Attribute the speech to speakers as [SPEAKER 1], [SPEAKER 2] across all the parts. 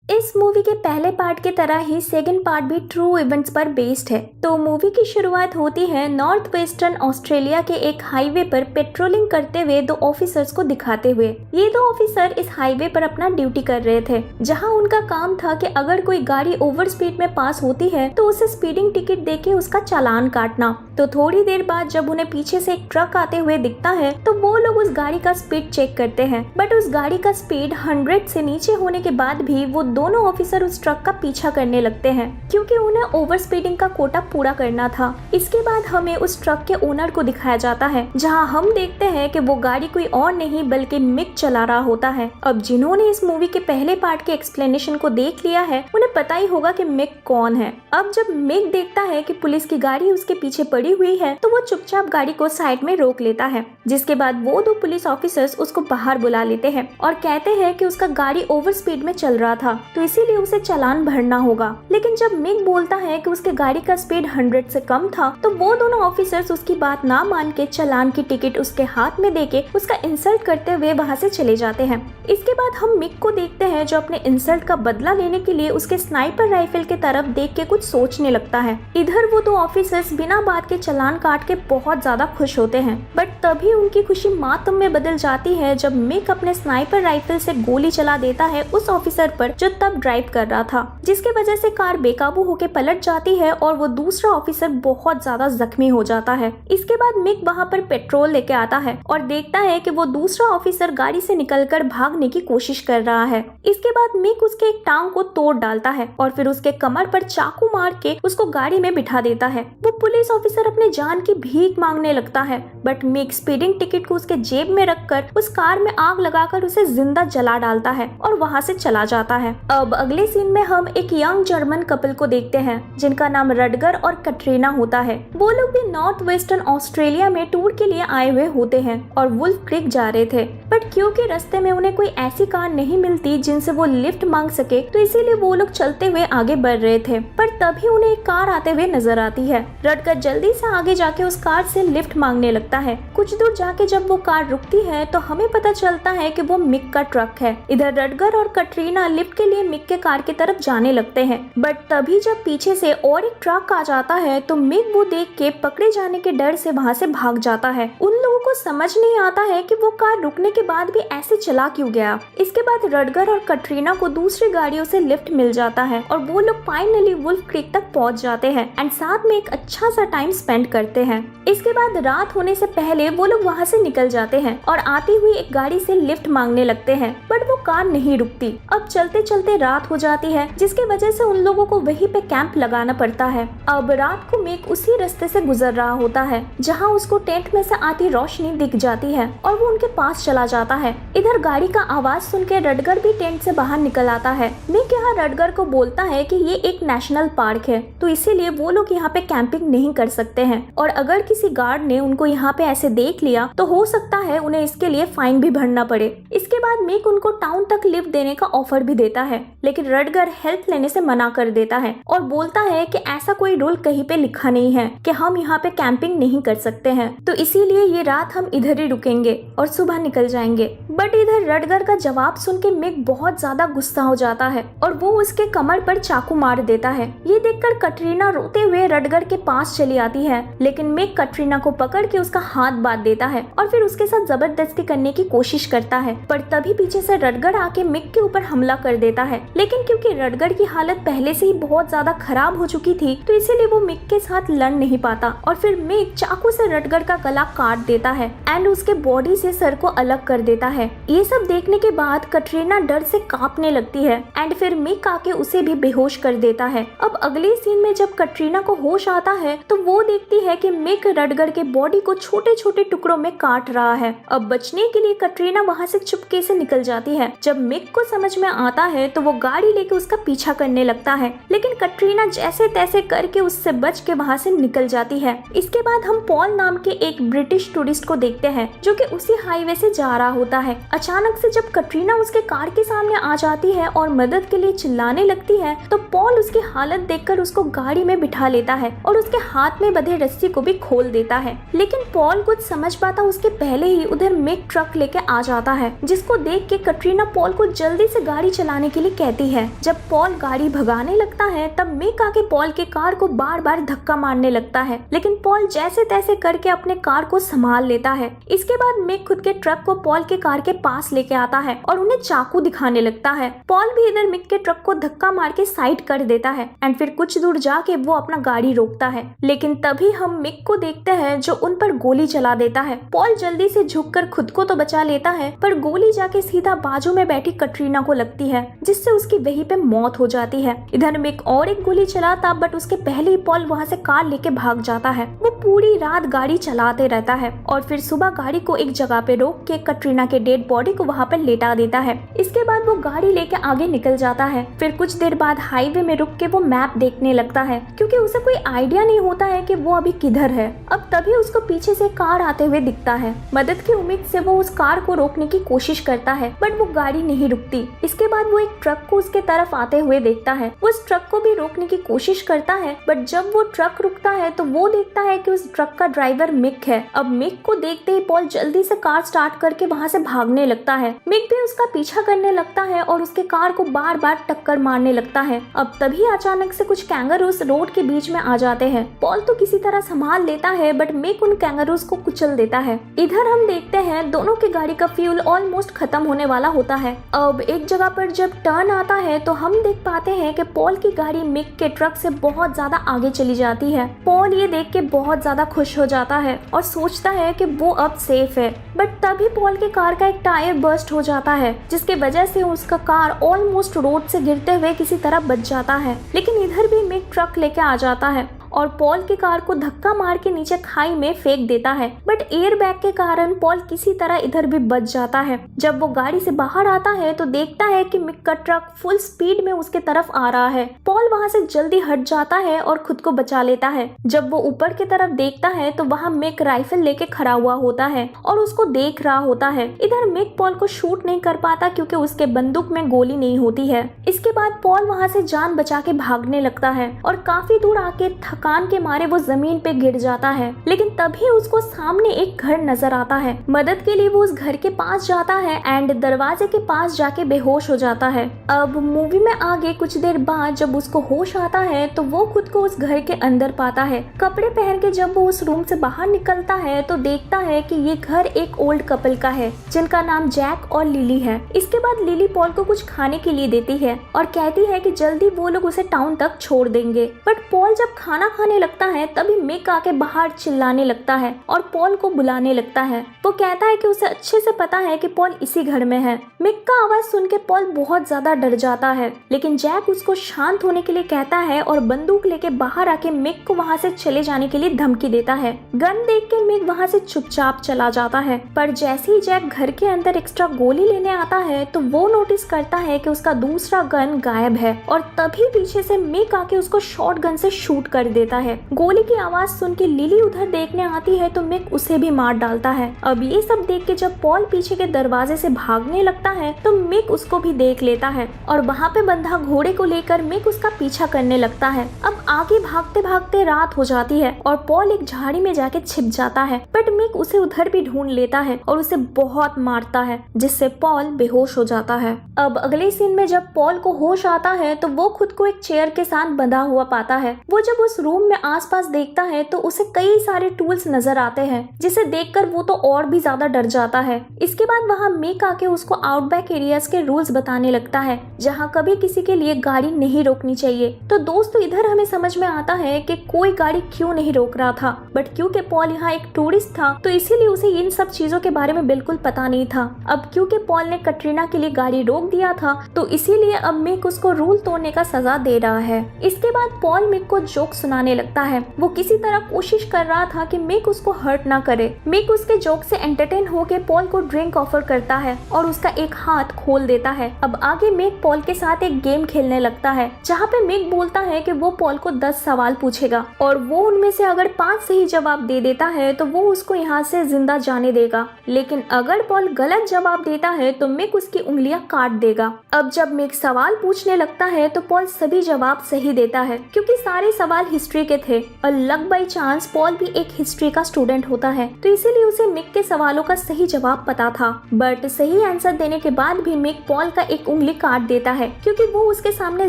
[SPEAKER 1] इस मूवी के पहले पार्ट की तरह ही सेकंड पार्ट भी ट्रू इवेंट्स पर बेस्ड है। तो मूवी की शुरुआत होती है नॉर्थ वेस्टर्न ऑस्ट्रेलिया के एक हाईवे पर पेट्रोलिंग करते हुए दो ऑफिसर्स को दिखाते हुए। ये दो ऑफिसर इस हाईवे पर अपना ड्यूटी कर रहे थे, जहां उनका काम था कि अगर कोई गाड़ी ओवर स्पीड में पास होती है तो उसे स्पीडिंग टिकट देके उसका चालान काटना। तो थोड़ी देर बाद जब उन्हें पीछे से एक ट्रक आते हुए दिखता है तो वो लोग उस गाड़ी का स्पीड चेक करते हैं, बट उस गाड़ी का स्पीड 100 से नीचे होने के बाद भी वो दोनों ऑफिसर उस ट्रक का पीछा करने लगते हैं, क्योंकि उन्हें ओवर स्पीडिंग का कोटा पूरा करना था। इसके बाद हमें उस ट्रक के ओनर को दिखाया जाता है, जहां हम देखते हैं कि वो गाड़ी कोई और नहीं बल्कि मिक चला रहा होता है। अब जिन्होंने इस मूवी के पहले पार्ट के एक्सप्लेनेशन को देख लिया है उन्हें पता ही होगा कि मिक कौन है। अब जब मिक देखता है कि पुलिस की गाड़ी उसके पीछे पड़ी हुई है तो वो चुपचाप गाड़ी को साइड में रोक लेता है, जिसके बाद वो दो पुलिस ऑफिसर्स उसको बाहर बुला लेते हैं और कहते हैं कि उसका गाड़ी ओवर स्पीड में चल रहा था तो इसीलिए उसे चालान भरना होगा। लेकिन जब मिक बोलता है कि उसके गाड़ी का स्पीड 100 से कम था तो वो दोनों ऑफिसर्स उसकी बात ना मान के चालान की टिकट उसके हाथ में देके उसका इंसल्ट करते हुए वहाँ से चले जाते हैं। इसके बाद हम मिक को देखते हैं जो अपने इंसल्ट का बदला लेने के लिए उसके स्नाइपर राइफल के तरफ देख के कुछ सोचने लगता है। इधर वो दो ऑफिसर्स बिना बात के चालान काट के बहुत ज्यादा खुश होते हैं, बट तभी उनकी खुशी मातम में बदल जाती है जब मिक अपने स्नाइपर राइफल से गोली चला देता है उस ऑफिसर पर जो तब ड्राइव कर रहा था, जिसके वजह से कार बेकाबू होकर पलट जाती है और वो दूसरा ऑफिसर बहुत ज्यादा जख्मी हो जाता है। इसके बाद मिक वहाँ पर पेट्रोल लेके आता है और देखता है कि वो दूसरा ऑफिसर गाड़ी से निकलकर भागने की कोशिश कर रहा है। इसके बाद मिक उसके एक टांग को तोड़ डालता है और फिर उसके कमर पर चाकू मार के उसको गाड़ी में बिठा देता है। वो पुलिस ऑफिसर अपने जान की भीख मांगने लगता है, बट मिक स्पीडिंग टिकट को उसके जेब में रखकर उस कार में आग लगाकर उसे जिंदा जला डालता है और वहाँ से चला जाता है। अब अगले सीन में हम एक यंग जर्मन कपल को देखते हैं जिनका नाम रडगर और कटरीना होता है। वो लोग भी नॉर्थ वेस्टर्न ऑस्ट्रेलिया में टूर के लिए आए हुए होते हैं और वुल्फ क्रिक जा रहे थे, बट क्योंकि रास्ते में उन्हें कोई ऐसी कार नहीं मिलती जिनसे वो लिफ्ट मांग सके तो इसीलिए वो लोग चलते हुए आगे बढ़ रहे थे। पर तभी उन्हें एक कार आते हुए नजर आती है। रडगर जल्दी से आगे जाके उस कार से लिफ्ट मांगने लगता है। कुछ दूर जाके जब वो कार रुकती है तो हमें पता चलता है कि वो मिक का ट्रक है। इधर रडगर और कटरीना लिफ्ट के लिए मिक के कार की तरफ जाने लगते हैं, बट तभी जब पीछे से और एक ट्रक आ जाता है तो मिक वो देख के पकड़े जाने के डर से वहाँ से भाग जाता है। उन लोगों को समझ नहीं आता है कि वो कार रुकने के बाद भी ऐसे चला क्यों गया। इसके बाद रडगर और कटरीना को दूसरी गाड़ियों से लिफ्ट मिल जाता है और वो लोग फाइनली वुल्फ क्रीक तक पहुँच जाते हैं एंड साथ में एक अच्छा सा टाइम स्पेंड करते हैं। इसके बाद रात होने से पहले वो लोग वहाँ से निकल जाते हैं और आती हुई एक गाड़ी से लिफ्ट मांगने लगते हैं, बट वो कार नहीं रुकती। अब चलते चलते रात हो जाती है, जिसकी वजह से उन लोगों को वहीं पे कैंप लगाना पड़ता है। अब रात को मिक उसी रास्ते से गुजर रहा होता है जहाँ उसको टेंट में से आती रोशनी दिख जाती है और वो उनके पास चला जाता है। इधर गाड़ी का आवाज सुन के रडगर भी टेंट से बाहर निकल आता है। मिक यहाँ रडगर को बोलता है कि ये एक नेशनल पार्क है तो इसीलिए वो लोग यहाँ पे कैंपिंग नहीं कर सकते हैं, और अगर किसी गार्ड ने उनको यहाँ पे ऐसे देख लिया तो हो सकता है उन्हें इसके लिए फाइन भी भरना पड़े। इसके बाद मिक उनको टाउन तक लिफ्ट देने का ऑफर भी देता है, लेकिन रडगर हेल्प लेने से मना कर देता है और बोलता है कि ऐसा कोई रूल कहीं पे लिखा नहीं है कि हम यहाँ पे कैंपिंग नहीं कर सकते हैं, तो इसीलिए ये रात हम इधर ही रुकेंगे और सुबह निकल जाएंगे। बट इधर रडगर का जवाब सुन के मिक बहुत ज्यादा गुस्सा हो जाता है और वो उसके कमर पर चाकू मार देता है। ये देखकर कटरीना रोते हुए रडगर के पास चली आती है, लेकिन मिक कटरीना को पकड़ के उसका हाथ बांध देता है और फिर उसके साथ जबरदस्ती करने की कोशिश करता है, पर तभी पीछे से रडगर आके मिक के ऊपर हमला कर देता है। लेकिन क्योंकि रडगर की हालत पहले से ही बहुत ज्यादा खराब हो चुकी थी तो इसीलिए वो मिक के साथ लड़ नहीं पाता और फिर मिक चाकू से रडगर का गला काट देता है एंड उसके बॉडी से सर को अलग कर देता है। ये सब देखने के बाद कटरीना डर से कांपने लगती है एंड फिर मिक आके उसे भी बेहोश कर देता है। अब अगले सीन में जब कटरीना को होश आता है तो वो देखती है कि मिक रडगर के बॉडी को छोटे छोटे टुकड़ों में काट रहा है। अब बचने के लिए कटरीना वहाँ से चुपके से निकल जाती है। जब मिक को समझ में आता है तो वो गाड़ी लेके उसका पीछा करने लगता है, लेकिन कटरीना जैसे तैसे करके उससे बच के वहाँ से निकल जाती है। इसके बाद हम पॉल नाम के एक ब्रिटिश टूरिस्ट को देखते हैं जो कि उसी हाईवे से जा रहा होता है। अचानक से जब कटरीना उसके कार के सामने आ जाती है और मदद के लिए चिल्लाने लगती है तो पॉल उसकी हालत देखकर उसको गाड़ी में बिठा लेता है और उसके हाथ में बंधे रस्सी को भी खोल देता है। लेकिन पॉल कुछ समझ पाता उसके पहले ही उधर मिक ट्रक लेके आ जाता है, जिसको देख के कटरीना पॉल को जल्दी से गाड़ी चलाने के लिए कहती है। जब पॉल गाड़ी भगाने लगता है तब मिक आके पॉल के कार को बार बार धक्का मारने लगता है, लेकिन पॉल जैसे तैसे करके अपने कार को संभाल लेता है। इसके बाद मिक खुद के ट्रक को पॉल के कार के पास लेके आता है और उन्हें चाकू दिखाने लगता है। पॉल भी इधर मिक के ट्रक को धक्का मार के साइड कर देता है एंड फिर कुछ दूर जाके वो अपना गाड़ी रोकता है, लेकिन तभी हम मिक को देखते हैं जो उन पर गोली चला देता है। पॉल जल्दी से झुककर खुद को तो बचा लेता है, पर गोली जाके सीधा बाजू में बैठी कटरीना को लगती है, जिससे उसकी वहीं पे मौत हो जाती है। इधर मिक और एक गोली चलाता, बट उसके पहले ही पॉल वहाँ से कार लेके भाग जाता है। वो पूरी रात गाड़ी चलाते रहता है और फिर सुबह गाड़ी को एक जगह पे रोक के कटरीना के डेड बॉडी को वहाँ पे लेटा देता है। इसके बाद वो गाड़ी लेके आगे निकल जाता है। फिर कुछ देर बाद हाईवे में रुक के वो मैप देखने लगता है, क्योंकि उसे कोई आइडिया नहीं होता है कि वो अभी किधर है। अब तभी उसको पीछे से कार आते हुए दिखता है। मदद की उम्मीद से वो उस कार को रोकने की कोशिश करता है, बट वो गाड़ी नहीं रुकती। इसके बाद वो एक ट्रक को उसके तरफ आते हुए देखता है। वो उस ट्रक को भी रोकने की कोशिश करता है, बट जब वो ट्रक रुकता है तो वो देखता है कि उस ट्रक का ड्राइवर मिक है। अब मिक को देखते ही पॉल जल्दी से कार स्टार्ट करके वहाँ से भागने लगता है। मिक भी उसका पीछा करने लगता है और उसके कार को बार बार टक्कर मारने लगता है। अब तभी अचानक से कुछ कैंगरूज रोड के बीच में आ जाते हैं। पॉल तो किसी तरह संभाल लेता है, बट मिक उन कैंगरूज को कुचल देता है। इधर हम देखते हैं दोनों की गाड़ी का फ्यूल ऑलमोस्ट खत्म होने वाला होता है। अब एक जगह पर जब टर्न आता है तो हम देख पाते हैं कि पॉल की गाड़ी मिक के ट्रक से बहुत ज्यादा आगे चली जाती है। पॉल ये देख के बहुत ज्यादा खुश हो जाता है और सोचता है कि वो अब सेफ है, बट तभी पॉल के कार का एक टायर बर्स्ट हो जाता है, जिसके वजह से उसका कार ऑलमोस्ट रोड से गिरते हुए किसी तरह बच जाता है। लेकिन इधर भी मिक ट्रक लेके आ जाता है और पॉल की कार को धक्का मार के नीचे खाई में फेंक देता है, बट एयर बैग के कारण पॉल किसी तरह इधर भी बच जाता है। जब वो गाड़ी से बाहर आता है तो देखता है कि मिक का ट्रक फुल स्पीड में उसके तरफ आ रहा है। पॉल वहाँ से जल्दी हट जाता है और खुद को बचा लेता है। जब वो ऊपर की तरफ देखता है तो वहाँ मिक राइफल लेके खड़ा हुआ होता है और उसको देख रहा होता है। इधर मिक पॉल को शूट नहीं कर पाता क्योंकि उसके बंदूक में गोली नहीं होती है। इसके बाद पॉल वहाँ से जान बचा के भागने लगता है और काफी दूर आके थकान के मारे वो जमीन पे गिर जाता है। लेकिन तभी उसको सामने एक घर नजर आता है। मदद के लिए वो उस घर के पास जाता है एंड दरवाजे के पास जाके बेहोश हो जाता है। अब मूवी में आगे कुछ देर बाद जब उसको होश आता है तो वो खुद को उस घर के अंदर पाता है। कपड़े पहन के जब वो उस रूम से बाहर निकलता है तो देखता है कि ये घर एक ओल्ड कपल का है, जिनका नाम जैक और लिली है। इसके बाद लिली पॉल को कुछ खाने के लिए देती है और कहती है कि जल्दी वो लोग उसे टाउन तक छोड़ देंगे। बट पॉल जब खाना खाने लगता है तभी मिक आके बाहर चिल्लाने लगता है और पॉल को बुलाने लगता है। वो कहता है कि उसे अच्छे से पता है कि पॉल इसी घर में है। मिक का आवाज सुन के पॉल बहुत ज्यादा डर जाता है, लेकिन जैक उसको शांत होने के लिए कहता है और बंदूक लेके बाहर आके मिक को वहाँ से चले जाने के लिए धमकी देता है। गन देख के मिक वहाँ से चुपचाप चला जाता है, पर जैसे ही जैक घर के अंदर एक्स्ट्रा गोली लेने आता है तो वो नोटिस करता है कि उसका दूसरा गन गायब है और तभी पीछे से मिक आके उसको शॉट गन से शूट कर देता है। गोली की आवाज सुन के लिली उधर देखने आती है तो मिक उसे भी मार डालता है। अब ये सब देख के जब पॉल पीछे के दरवाजे से भागने लगता है तो मिक उसको भी देख लेता है और वहाँ पे बंधा घोड़े को लेकर मिक उसका पीछा करने लगता है। अब आगे भागते भागते रात हो जाती है और पॉल एक झाड़ी में जाके छिप जाता है, बट मिक उसे उधर भी ढूंढ लेता है और उसे बहुत मारता है, जिससे पॉल बेहोश हो जाता है। अब अगले सीन में जब पॉल को होश आता है तो वो खुद को एक चेयर के साथ बंधा हुआ पाता है। वो जब उस रूम में आसपास देखता है तो उसे कई सारे टूल्स नजर आते हैं, जिसे देखकर वो तो और भी ज्यादा डर जाता है। इसके बाद वहाँ मिक आके उसको आउटबैक एरियाज के रूल्स बताने लगता है, जहाँ कभी किसी के लिए गाड़ी नहीं रोकनी चाहिए। तो दोस्तों इधर हमें समझ में आता है कि कोई गाड़ी क्यों नहीं रोक रहा था, बट क्योंकि पॉल यहाँ एक टूरिस्ट था तो इसीलिए उसे इन सब चीजों के बारे में बिल्कुल पता नहीं था। अब क्योंकि पॉल ने कटरीना के लिए गाड़ी रोक दिया था तो इसीलिए अब मिक उसको रूल तोड़ने का सजा दे रहा है। इसके बाद पॉल मिक को जोक सुनाने लगता है। वो किसी तरह कोशिश कर रहा था कि मिक उसको हर्ट ना करे। मिक उसके जोक से एंटरटेन होके पॉल को ड्रिंक ऑफर करता है और उसका एक हाथ खोल देता है। अब आगे मिक पॉल के साथ एक गेम खेलने लगता है, जहाँ पे मिक बोलता है कि वो पॉल को 10 सवाल पूछेगा और वो उनमें से अगर 5 सही जवाब दे देता है तो वो उसको यहाँ से जिंदा जाने देगा, लेकिन अगर पॉल गलत जवाब देता है तो मिक उसकी उंगलियां काट देगा। अब जब मिक सवाल पूछने लगता है तो पॉल सभी जवाब सही देता है, क्योंकि सारे सवाल हिस्ट्री के थे और लक बाई चांस पॉल भी एक हिस्ट्री का स्टूडेंट होता है, तो इसीलिए उसे मिक के सवालों का सही जवाब पता था। बट सही आंसर देने के बाद भी मिक पॉल का एक उंगली काट देता है क्योंकि वो उसके सामने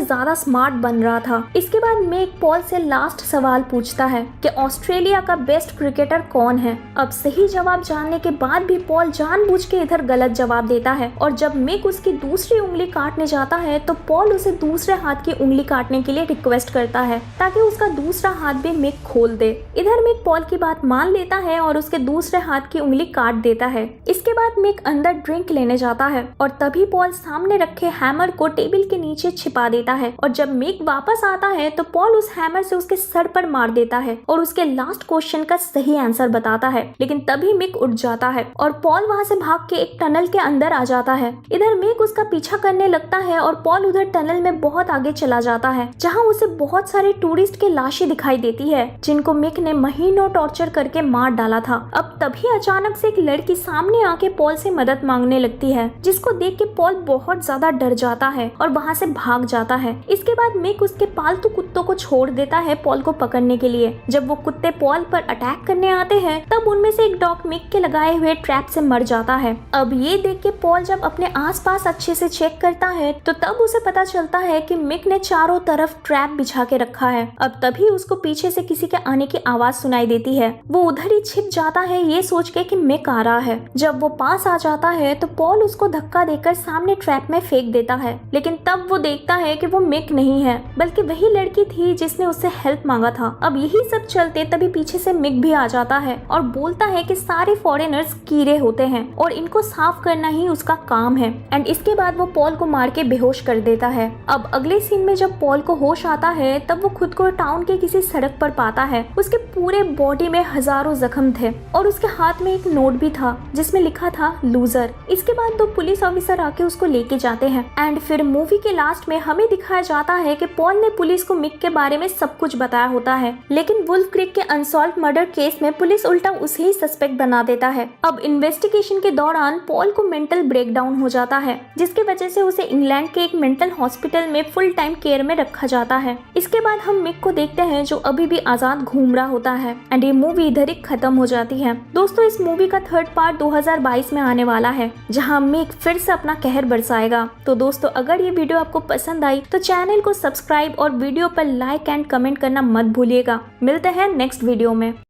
[SPEAKER 1] ज्यादा स्मार्ट बन रहा था। इसके बाद मिक पॉल से लास्ट सवाल पूछता है कि ऑस्ट्रेलिया का बेस्ट क्रिकेटर कौन है। अब सही जवाब जानने के बाद भी पॉल जानबूझ के इधर गलत जवाब देता है और जब मिक उसकी दूसरी उंगली काटने जाता है तो पॉल उसे दूसरे हाथ की उंगली काटने के लिए रिक्वेस्ट करता है ताकि उसका दूसरा हाथ भी मिक खोल दे। इधर मिक पॉल की बात मान लेता है और उसके दूसरे हाथ की उंगली काट देता है। इसके बाद मिक अंदर ड्रिंक लेने जाता है और तभी पॉल सामने रखे हैमर को टेबल के नीचे छिपा देता है और जब मिक वापस आता है तो पॉल उस हैमर से उसके सर पर मार देता है और उसके लास्ट क्वेश्चन का सही आंसर बताता है। लेकिन तभी मिक उठ जाता है और पॉल वहां से भाग के एक टनल के अंदर आ जाता है। इधर मिक उसका पीछा करने लगता है और पॉल उधर टनल में बहुत आगे चला जाता है जहां उसे बहुत सारे टूरिस्ट के लाशें दिखाई देती है जिनको मिक ने महीनों टॉर्चर करके मार डाला था। अब तभी अचानक से एक लड़की सामने आके पॉल से मदद मांगने लगती है जिसको देख के पॉल बहुत ज्यादा डर जाता है और वहां से भाग जाता है। इसके बाद मिक उसके पालतू कुत्तों को छोड़ देता है पॉल को पकड़ने के लिए। जब वो कुत्ते पॉल पर अटैक करने आते हैं तब उनमें से एक डॉग मिक के लगाए हुए ट्रैप से मर जाता है। अब ये देख के पॉल जब अपने आसपास अच्छे से चेक करता है तो तब उसे पता चलता है कि मिक ने चारों तरफ ट्रैप बिछा के रखा है। अब तभी उसको पीछे से किसी के आने की आवाज सुनाई देती है। वो उधर ही छिप जाता है ये सोच के कि मिक आ रहा है। जब वो पास आ जाता है तो पॉल उसको धक्का देकर सामने ट्रैप में फेंक देता है, लेकिन तब वो देखता है कि वो मिक नहीं है बल्कि वही लड़की थी जिसने उससे हेल्प मांगा था। अब यही सब चलते तभी पीछे से मिक भी आ जाता है और बोलता है कि सारे फॉरेनर्स कीड़े होते हैं और इनको साफ करना ही उसका काम है। एंड इसके बाद वो पॉल को मार के बेहोश कर देता है। अब अगले सीन में जब पॉल को होश आता है तब वो खुद को टाउन के किसी सड़क पर पाता है। उसके पूरे बॉडी में हजारों जख्म थे और उसके हाथ में एक नोट भी था जिसमें लिखा था लूजर। इसके बाद दो पुलिस ऑफिसर आके उसको लेके जाते हैं एंड फिर मूवी के लास्ट में हमें दिखाया जाता है कि पॉल ने पुलिस को मिक के बारे में सब कुछ बताया होता है, लेकिन वुल्फ क्रीक के अनसॉल्व मर्डर केस में पुलिस उल्टा उसे ही सस्पेक्ट बना देता है। अब इन्वेस्टिगेशन के दौरान पॉल को मेंटल ब्रेकडाउन हो जाता है जिसकी वजह से उसे इंग्लैंड के एक मेंटल हॉस्पिटल में फुल टाइम केयर में रखा जाता है। इसके बाद हम मिक को देखते हैं जो अभी भी आजाद घूम रहा होता है एंड ये मूवी इधर ही खत्म हो जाती है। दोस्तों इस मूवी का थर्ड पार्ट 2022 में आने वाला है जहां मिक फिर से अपना कहर बरसाएगा। तो दोस्तों अगर ये वीडियो आपको पसंद आई तो चैनल को सब्सक्राइब और वीडियो पर लाइक एंड कमेंट करना मत भूलिएगा। मिलते हैं नेक्स्ट वीडियो में।